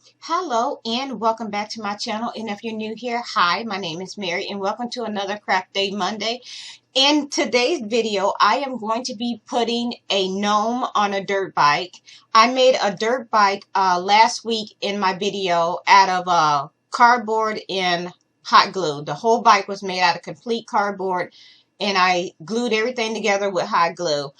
Hello and welcome back to my channel. And if you're new here, hi, my name is Mary and welcome to another Craft Day Monday. In today's video, I am going to be putting a gnome on a dirt bike. I made a dirt bike last week in my video out of cardboard and hot glue. The whole bike was made out of complete cardboard and I glued everything together with hot glue.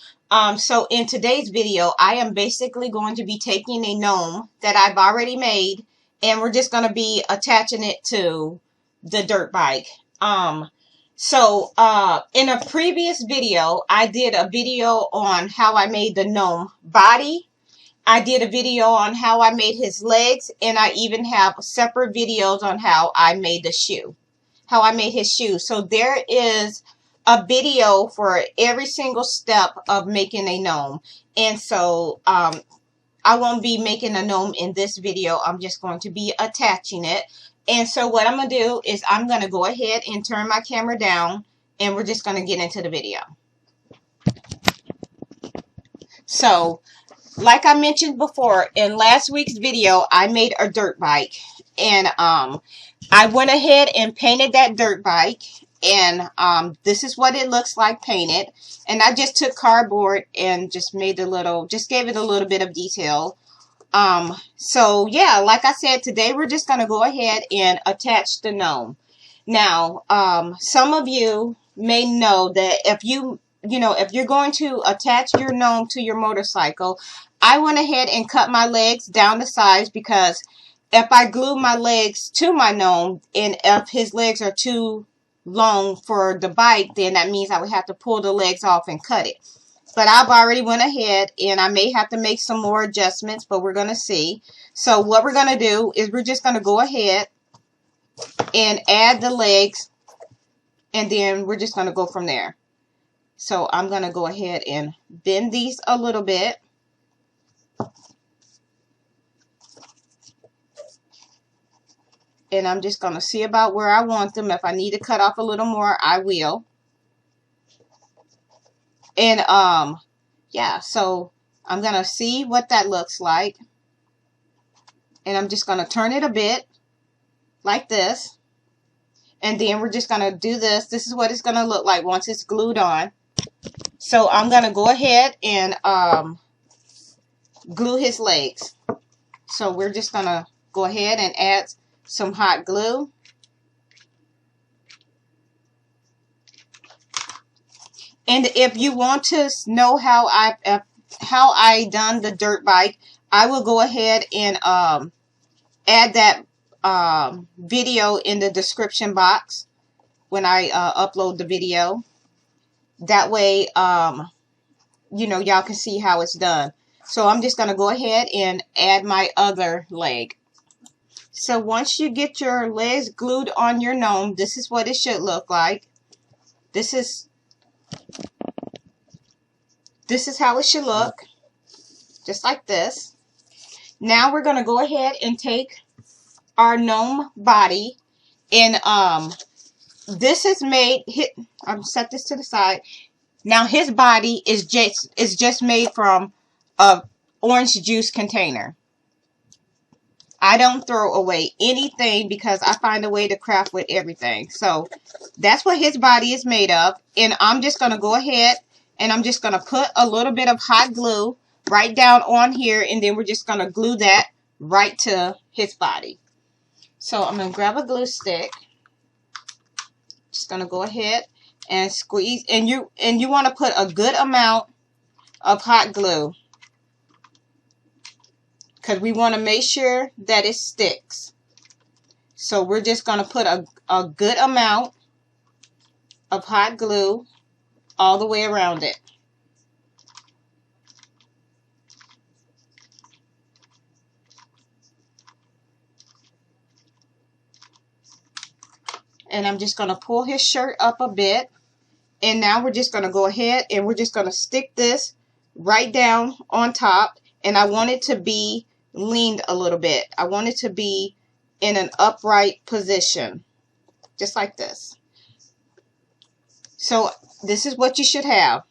So in today's video, I am basically going to be taking a gnome that I've already made and we're just going to be attaching it to the dirt bike. In a previous video, I did a video on how I made the gnome body. I did a video on how I made his legs, and I even have separate videos on how I made the shoe, how I made his shoes. So there is a video for every single step of making a gnome. And so I won't be making a gnome in this video. I'm just going to be attaching it. And so what I'm going to do is I'm going to go ahead and turn my camera down and we're just going to get into the video. So like I mentioned before, in last week's video, I made a dirt bike. And I went ahead and painted that dirt bike. And this is what it looks like painted. And I just took cardboard and just made just gave it a little bit of detail. So yeah, like I said, today we're just going to go ahead and attach the gnome. Now, some of you may know that if you're going to attach your gnome to your motorcycle, I went ahead and cut my legs down to size because if I glue my legs to my gnome and if his legs are too long for the bike, then that means I would have to pull the legs off and cut it. But I've already went ahead and I may have to make some more adjustments, but we're going to see. So what we're going to do is we're just going to go ahead and add the legs and then we're just going to go from there. So I'm going to go ahead and bend these a little bit. And I'm just going to see about where I want them. If I need to cut off a little more, I will. And yeah, so I'm going to see what that looks like. And I'm just going to turn it a bit like this. And then we're just going to do this. This is what it's going to look like once it's glued on. So I'm going to go ahead and glue his legs. So we're just going to go ahead and add some hot glue. And if you want to know how I done the dirt bike, I will go ahead and add that video in the description box when I upload the video. That way, y'all can see how it's done. So I'm just going to go ahead and add my other leg. So once you get your legs glued on your gnome, this is what it should look like. This is how it should look. Just like this. Now we're going to go ahead and take our gnome body and this is made, I'm set this to the side. Now his body is just made from a orange juice container. I don't throw away anything because I find a way to craft with everything. So that's what his body is made of. And I'm just going to go ahead and I'm just going to put a little bit of hot glue right down on here. And then we're just going to glue that right to his body. So I'm going to grab a glue stick. Just going to go ahead and squeeze. And you want to put a good amount of hot glue, because we want to make sure that it sticks. So we're just going to put a good amount of hot glue all the way around it. And I'm just going to pull his shirt up a bit. And now we're just going to go ahead and we're just going to stick this right down on top. And I want it to be leaned a little bit. I want it to be in an upright position, just like this. So this is what you should have.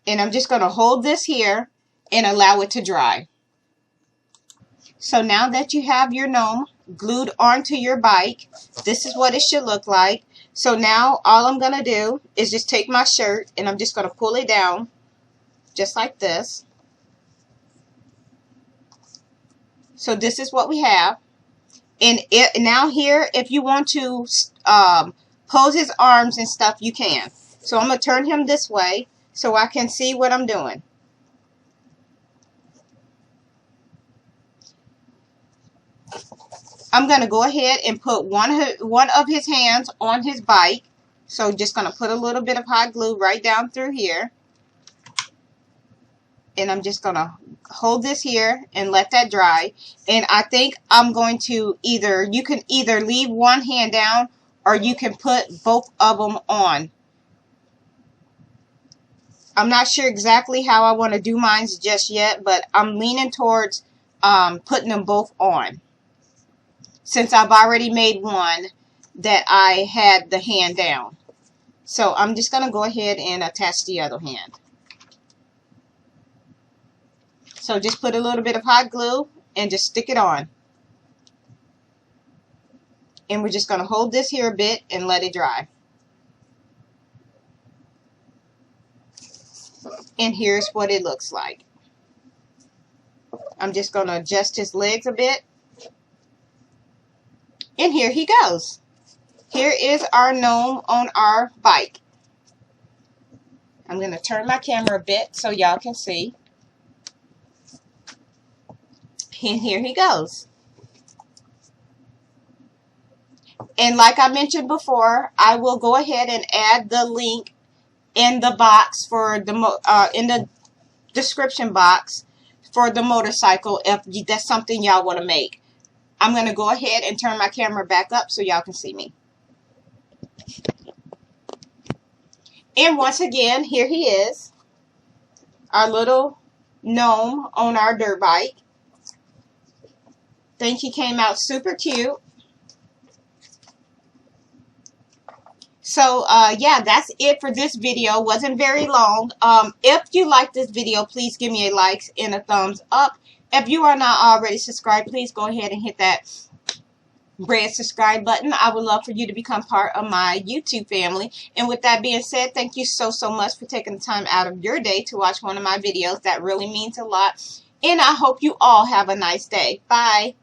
And I'm just going to hold this here and allow it to dry. So now that you have your gnome glued onto your bike, this is what it should look like. So now all I'm going to do is just take my shirt and I'm just going to pull it down just like this. So this is what we have. And now here, if you want to pose his arms and stuff, you can. So I'm going to turn him this way so I can see what I'm doing. I'm going to go ahead and put one of his hands on his bike. So just going to put a little bit of hot glue right down through here. And I'm just going to hold this here and let that dry. And I think I'm going to you can either leave one hand down or you can put both of them on. I'm not sure exactly how I want to do mine just yet, but I'm leaning towards putting them both on, since I've already made one that I had the hand down. So I'm just going to go ahead and attach the other hand. So just put a little bit of hot glue and just stick it on. And we're just going to hold this here a bit and let it dry. And here's what it looks like. I'm just going to adjust his legs a bit. And here he goes. Here is our gnome on our bike. I'm going to turn my camera a bit so y'all can see. And here he goes. And like I mentioned before, I will go ahead and add the link in the box for the in the description box for the motorcycle if that's something y'all want to make. I'm going to go ahead and turn my camera back up so y'all can see me. And once again, here he is, our little gnome on our dirt bike. Think he came out super cute. So, yeah, that's it for this video. Wasn't very long. If you like this video, please give me a like and a thumbs up. If you are not already subscribed, please go ahead and hit that red subscribe button. I would love for you to become part of my YouTube family. And with that being said, thank you so much for taking the time out of your day to watch one of my videos. That really means a lot. And I hope you all have a nice day. Bye.